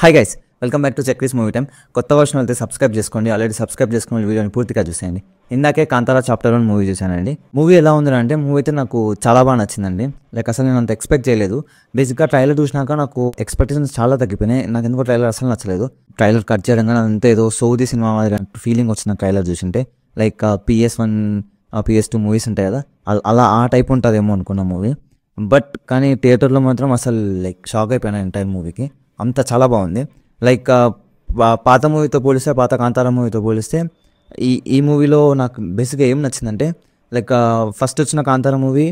Hi guys, welcome back to చెక్రీస్ movie time. కొత్త version అయితే సబ్స్క్రైబ్ చేసుకోండి. ఆల్రెడీ సబ్స్క్రైబ్ చేసుకున్న వీడియోని పూర్తిగా చూసేయండి. ఇందాకే కాంతారా చాప్టర్ 1 మూవీ చూశానండి. మూవీ ఎలా ఉందంటే మూవీ అయితే నాకు చాలా బాగా నచ్చిందండి. లైక్ అసలు నేను అంత ఎక్స్పెక్ట్ చేయలేదు. బేసిక్గా ట్రైలర్ చూసినాక నాకు ఎక్స్పెక్టేషన్స్ చాలా తగ్గిపోయినాయి. నాకు ఎందుకో ట్రైలర్ అసలు నచ్చలేదు. ట్రైలర్ కట్ చేయడం కానీ అంతే ఏదో సౌదీ సినిమా ఫీలింగ్ వచ్చిన ట్రైలర్ చూసింటే, లైక్ PS1 PS2 మూవీస్ ఉంటాయి కదా, అలా ఆ టైప్ ఉంటుందేమో అనుకున్న మూవీ. బట్ కానీ థియేటర్లో మాత్రం అసలు లైక్ షాక్ అయిపోయినా ఎంటైర్ మూవీకి. అంత చాలా బాగుంది. లైక్ పాత మూవీతో పోలిస్తే, పాత కాంతారా మూవీతో పోలిస్తే ఈ మూవీలో నాకు బేసిక్గా ఏం నచ్చిందంటే, లైక్ ఫస్ట్ వచ్చిన కాంతారా మూవీ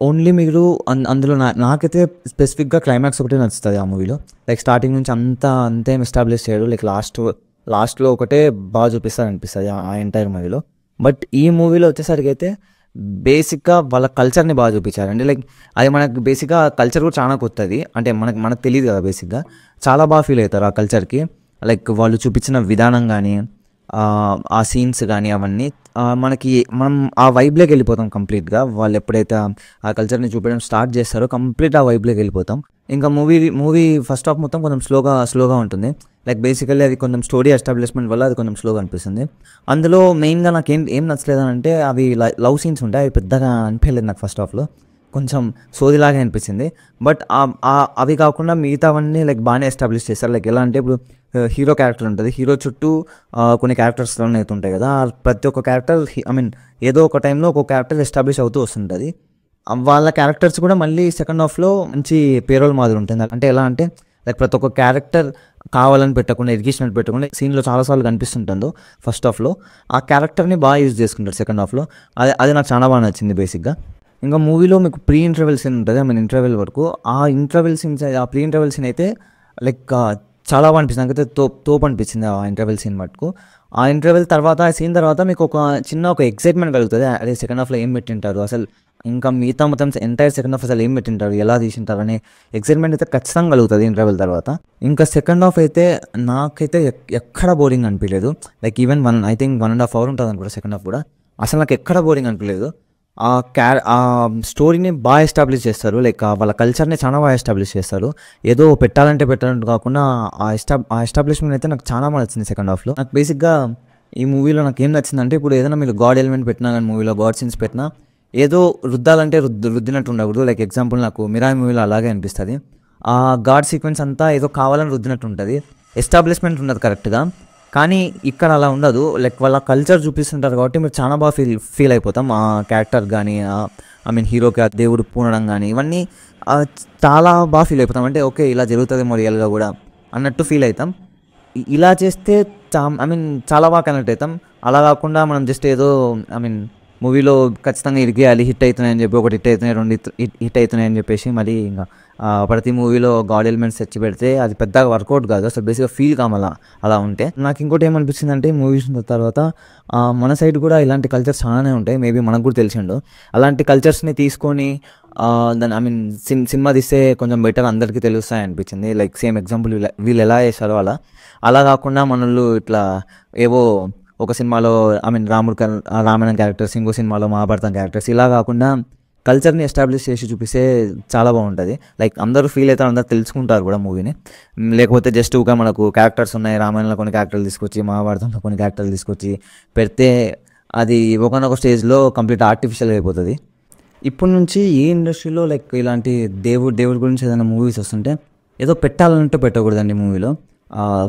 ఓన్లీ మీరు అందులో నాకైతే స్పెసిఫిక్గా క్లైమాక్స్ ఒకటే నచ్చుతుంది ఆ మూవీలో. లైక్ స్టార్టింగ్ నుంచి అంతేం ఎస్టాబ్లిష్ చేయడు. లైక్ లాస్ట్లో ఒకటే బాగా చూపిస్తారు అనిపిస్తుంది ఆ ఎంటైర్ మూవీలో. బట్ ఈ మూవీలో వచ్చేసరికి అయితే బేసిక్గా వాళ్ళ కల్చర్ని బాగా చూపించారండి. లైక్ అది మనకు బేసిక్గా కల్చర్ కూడా చాలా కొత్తది, అంటే మనకు తెలియదు కదా. బేసిక్గా చాలా బాగా ఫీల్ అవుతారు ఆ కల్చర్కి. లైక్ వాళ్ళు చూపించిన విధానం కానీ, ఆ సీన్స్ కానీ, అవన్నీ మనం ఆ వైబ్లోకి వెళ్ళిపోతాం కంప్లీట్గా. వాళ్ళు ఎప్పుడైతే ఆ కల్చర్ని చూపించడం స్టార్ట్ చేస్తారో కంప్లీట్ ఆ వైబ్లోకి వెళ్ళిపోతాం. ఇంకా మూవీ ఫస్ట్ హాఫ్ మొత్తం కొంచెం స్లోగా ఉంటుంది. లైక్ బేసికల్లీ అది కొంచెం స్టోరీ ఎస్టాబ్లిష్మెంట్ వల్ల అది కొంచెం స్లోగా అనిపిస్తుంది. అందులో మెయిన్గా నాకు ఏం నచ్చలేదంటే, అవి లవ్ సీన్స్ ఉంటాయి, అవి పెద్దగా అనిపించలేదు నాకు ఫస్ట్ హాఫ్లో. కొంచెం సోదిలాగే అనిపించింది. బట్ అవి కాకుండా మిగతావన్నీ లైక్ బాగానే ఎస్టాబ్లిష్ చేస్తారు. లైక్ ఎలా అంటే, ఇప్పుడు హీరో క్యారెక్టర్ ఉంటుంది, హీరో చుట్టూ కొన్ని క్యారెక్టర్స్ అయితే ఉంటాయి కదా, ప్రతి ఒక్క క్యారెక్టర్ ఏదో ఒక టైంలో ఒక్కొక్క క్యారెక్టర్ ఎస్టాబ్లిష్ అవుతూ వస్తుంటుంది. వాళ్ళ క్యారెక్టర్స్ కూడా మళ్ళీ సెకండ్ హాఫ్లో మంచి పేరోల్ మాదిరి ఉంటుంది. అంటే ఎలా అంటే, లైక్ ప్రతి ఒక్క క్యారెక్టర్ కావాలని పెట్టకుండా, ఎడ్యుకేషన్ పెట్టకుండా సీన్లో చాలాసార్లు కనిపిస్తుంటుందో ఫస్ట్ హాఫ్లో, ఆ క్యారెక్టర్ని బాగా యూజ్ చేసుకుంటారు సెకండ్ హాఫ్లో. అది నాకు చాలా బాగా నచ్చింది బేసిక్గా. ఇంకా మూవీలో మీకు ప్రీ ఇంటర్వెల్ సీన్ ఉంటుంది, ఇంటర్వెల్ వరకు. ఆ ప్రీ ఇంటర్వెల్ సీన్ అయితే లైక్ చాలా బాగా అనిపిస్తుంది. నాకైతే తోపు అనిపించింది ఆ ఇంటర్వెల్ సీన్ మటుకు. ఆ ఇంటర్వెల్ తర్వాత, ఆ సీన్ తర్వాత మీకు ఒక ఎక్సైట్మెంట్ కలుగుతుంది. అదే సెకండ్ హాఫ్లో ఏం పెట్టింటారు అసలు, ఇంకా మిగతా మొత్తం ఎంటైర్ సెకండ్ హాఫ్ అసలు ఏం పెట్టింటారు, ఎలా తీసింటారు అనే ఎక్సైట్మెంట్ అయితే ఖచ్చితంగా కలుగుతుంది ఇంటర్వెల్ తర్వాత. ఇంకా సెకండ్ హాఫ్ అయితే నాకైతే ఎక్కడ బోరింగ్ అనిపించలేదు. Like even I think 1.5 hours ఉంటుంది అనుకుంటా సెకండ్ హాఫ్ కూడా. అసలు నాకు ఎక్కడ బోరింగ్ అనిపించలేదు. ఆ స్టోరీని బాగా ఎస్టాబ్లిష్ చేస్తారు. లైక్ వాళ్ళ కల్చర్ని చాలా బాగా ఎస్టాబ్లిష్ చేస్తారు. ఏదో పెట్టాలంటే కాకుండా ఆ ఎస్టాబ్లిష్మెంట్ అయితే నాకు చాలా బాగా నచ్చింది సెకండ్ హాఫ్లో. నాకు బేసిక్గా ఈ మూవీలో నాకు ఏం నచ్చిందంటే, ఇప్పుడు ఏదైనా మీరు గాడ్ ఎలిమెంట్ పెట్టినా కానీ, మూవీలో గాడ్ సీన్స్ పెట్టినా ఏదో రుద్దాలంటే రుద్దినట్టు ఉండకూడదు. లైక్ ఎగ్జాంపుల్ నాకు మిరాయి మూవీలో అలాగే అనిపిస్తుంది. ఆ గాడ్ సీక్వెన్స్ అంతా ఏదో కావాలని రుద్దినట్టు ఉంటుంది, ఎస్టాబ్లిష్మెంట్ ఉండదు కరెక్ట్గా. కానీ ఇక్కడ అలా ఉండదు. లైక్ వాళ్ళ కల్చర్ చూపిస్తుంటారు కాబట్టి మీరు చాలా బాగా ఫీల్ అయిపోతాం. ఆ క్యారెక్టర్ కానీ, హీరోకి ఆ దేవుడు పూనడం కానీ, ఇవన్నీ చాలా బాగా ఫీల్ అయిపోతాం. అంటే ఓకే, ఇలా జరుగుతుందేమో రియల్గా కూడా అన్నట్టు ఫీల్ అవుతాం. ఇలా చేస్తే చాలా బాగా కనెక్ట్ అవుతాం. అలా కాకుండా మనం జస్ట్ ఏదో మూవీలో ఖచ్చితంగా ఇరిగేయాలి, హిట్ అవుతున్నాయని చెప్పి, ఒకటి హిట్ అవుతున్నాయి, 2 హిట్ అవుతున్నాయని చెప్పేసి మళ్ళీ ఇంకా ప్రతి మూవీలో గాడ్ ఎలిమెంట్స్ తెచ్చి పెడితే అది పెద్దగా వర్కౌట్ కాదు. అసలు బేసిక్గా ఫీల్ కామలా అలా ఉంటే. నాకు ఇంకోటి ఏమనిపించింది అంటే, మూవీస్ తర్వాత మన సైడ్ కూడా ఇలాంటి కల్చర్స్ చాలానే ఉంటాయి. మేబీ మనకు కూడా తెలిసిండో. అలాంటి కల్చర్స్ని తీసుకొని దాన్ని సినిమా తీస్తే కొంచెం బెటర్, అందరికీ తెలుస్తాయి అనిపించింది. లైక్ సేమ్ ఎగ్జాంపుల్ వీళ్ళు ఎలా చేస్తారో అలా కాకుండా మనల్ని ఇట్లా ఏవో ఒక సినిమాలో రామాయణం క్యారెక్టర్స్, ఇంకో సినిమాలో మహాభారతం క్యారెక్టర్స్, ఇలా కాకుండా కల్చర్ని ఎస్టాబ్లిష్ చేసి చూపిస్తే చాలా బాగుంటుంది. లైక్ అందరూ ఫీల్ అవుతారు, అందరూ తెలుసుకుంటారు కూడా మూవీని. లేకపోతే జస్ట్ ఊగా మనకు క్యారెక్టర్స్ ఉన్నాయి, రామాయణంలో కొన్ని క్యారెక్టర్లు తీసుకొచ్చి, మహాభారతంలో కొన్ని క్యారెక్టర్లు తీసుకొచ్చి పెడితే అది ఒకనొక స్టేజ్లో కంప్లీట్ ఆర్టిఫిషియల్ అయిపోతుంది. ఇప్పటి నుంచి ఈ ఇండస్ట్రీలో లైక్ ఇలాంటి దేవుడి గురించి ఏదైనా మూవీస్ వస్తుంటే ఏదో పెట్టాలంటే పెట్టకూడదండి మూవీలో.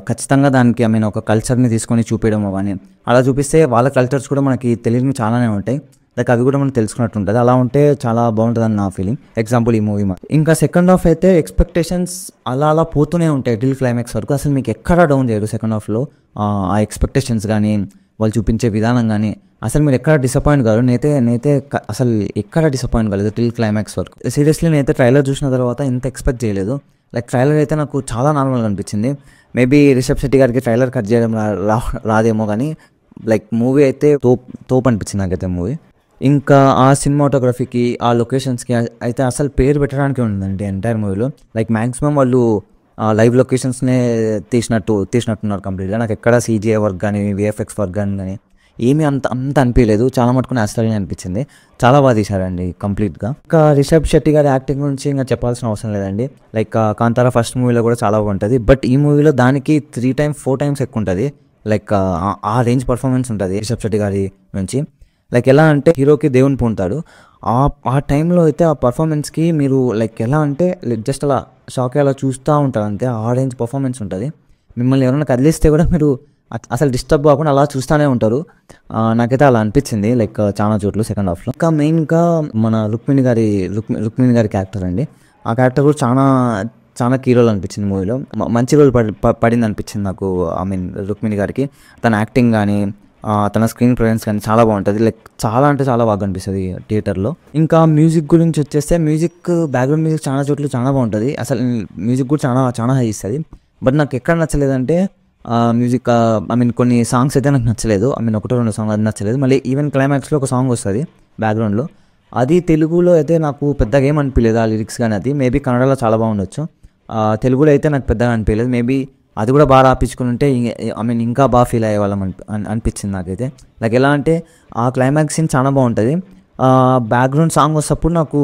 ఖచ్చితంగా దానికి ఒక కల్చర్ని తీసుకొని చూపించడం అవన్నీ, అలా చూపిస్తే వాళ్ళ కల్చర్స్ కూడా మనకి తెలియని చాలానే ఉంటాయి. లైక్ అవి కూడా మనం తెలుసుకున్నట్టు ఉంటుంది. అలా ఉంటే చాలా బాగుంటుందని నా ఫీలింగ్. ఎగ్జాంపుల్ ఈ మూవీ. ఇంకా సెకండ్ హాఫ్ అయితే ఎక్స్పెక్టేషన్స్ అలా పోతూనే ఉంటాయి టిల్ క్లైమాక్స్ వరకు. అసలు మీకు ఎక్కడ డౌన్ చేయరు సెకండ్ హాఫ్లో. ఆ ఎక్స్పెక్టేషన్స్ కానీ, వాళ్ళు చూపించే విధానం కానీ, అసలు మీరు ఎక్కడ డిసప్పాయింట్ కాదు. నేనైతే అసలు ఎక్కడ డిసప్పాయింట్ కాలేదు టిల్ క్లైమాక్స్ వరకు. సీరియస్లీ నేనైతే ట్రైలర్ చూసిన తర్వాత ఇంత ఎక్స్పెక్ట్ చేయలేదు. లైక్ ట్రైలర్ అయితే నాకు చాలా నార్మల్గా అనిపించింది. మేబీ రిషబ్ శెట్టి గారికి ట్రైలర్ కట్ చేయడం రాదేమో, కానీ లైక్ మూవీ అయితే తోపు అనిపించింది నాకైతే మూవీ. ఇంకా ఆ సినిమాటోగ్రఫీకి, ఆ లొకేషన్స్కి అయితే అసలు పేరు పెట్టడానికి ఉందండి ఎంటైర్ మూవీలో. లైక్ మ్యాక్సిమం వాళ్ళు లైవ్ లొకేషన్స్నే తీసినట్టున్నారు కంప్లీట్గా. నాకు ఎక్కడ CGI వర్క్ కానీ, VFX వర్క్ కానీ ఏమీ అంత అనిపించలేదు. చాలా మటుకు నేచురల్గా అనిపించింది. చాలా బాగా తీశారండి కంప్లీట్గా. ఇంకా రిషబ్ శెట్టి గారి యాక్టింగ్ గురించి ఇంకా చెప్పాల్సిన అవసరం లేదండి. లైక్ కాంతారా ఫస్ట్ మూవీలో కూడా చాలా బాగుంటుంది, బట్ ఈ మూవీలో దానికి 3 times 4 times ఎక్కువ ఉంటుంది. లైక్ ఆ రేంజ్ పర్ఫార్మెన్స్ ఉంటుంది రిషబ్ శెట్టి గారి నుంచి. లైక్ ఎలా అంటే హీరోకి దేవుని పూంటాడు, ఆ టైంలో అయితే ఆ పర్ఫార్మెన్స్కి మీరు లైక్ ఎలా అంటే జస్ట్ అలా షాక్ అలా చూస్తూ ఉంటారు అంతే. ఆ రేంజ్ పర్ఫార్మెన్స్ ఉంటుంది. మిమ్మల్ని ఎవరైనా కదిలిస్తే కూడా మీరు అసలు డిస్టర్బ్ కాకుండా అలా చూస్తూనే ఉంటారు. నాకైతే అలా అనిపించింది లైక్ చాలా చోట్ల సెకండ్ హాఫ్లో. ఇంకా మెయిన్గా మన రుక్మిణి గారి క్యారెక్టర్ అండి. ఆ క్యారెక్టర్ కూడా చాలా కీ రోల్ అనిపించింది మూవీలో. మంచి రోల్ పడింది అనిపించింది నాకు. ఐ మీన్ రుక్మిణి గారికి తన యాక్టింగ్ కానీ తన స్క్రీన్ ప్రెజెన్స్ కానీ చాలా బాగుంటుంది. లైక్ చాలా అంటే చాలా బాగా అనిపిస్తుంది థియేటర్లో. ఇంకా మ్యూజిక్ గురించి వచ్చేస్తే బ్యాక్గ్రౌండ్ మ్యూజిక్ చాలా చోట్ల చాలా బాగుంటుంది. అసలు మ్యూజిక్ కూడా చాలా హై ఇస్తుంది. బట్ నాకు ఎక్కడ నచ్చలేదంటే మ్యూజిక్ ఐ మీన్ కొన్ని సాంగ్స్ అయితే నాకు నచ్చలేదు. ఐ మీన్ 1-2 సాంగ్ అది నచ్చలేదు. మళ్ళీ ఈవెన్ క్లైమాక్స్లో ఒక సాంగ్ వస్తుంది బ్యాక్గ్రౌండ్లో, అది తెలుగులో అయితే నాకు పెద్దగా ఏం అనిపించలేదు ఆ లిరిక్స్ కానీ. అది మేబీ కన్నడలో చాలా బాగుండొచ్చు, తెలుగులో అయితే నాకు పెద్దగా అనిపించలేదు. మేబీ అది కూడా బాగా రాపించుకుని ఉంటే ఐ మీన్ ఇంకా బాగా ఫీల్ అయ్యేవాళ్ళం అనిపించింది నాకైతే. లైక్ ఎలా అంటే ఆ క్లైమాక్స్ సీన్ చాలా బాగుంటుంది, బ్యాక్గ్రౌండ్ సాంగ్ వస్తప్పుడు నాకు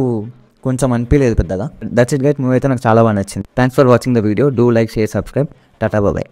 కొంచెం అనిపించలేదు పెద్దగా. దట్స్ ఇట్ గైస్, మూవీ అయితే నాకు చాలా బాగా నచ్చింది. Thanks for watching the video. Do like, share, subscribe. Ta ta bye.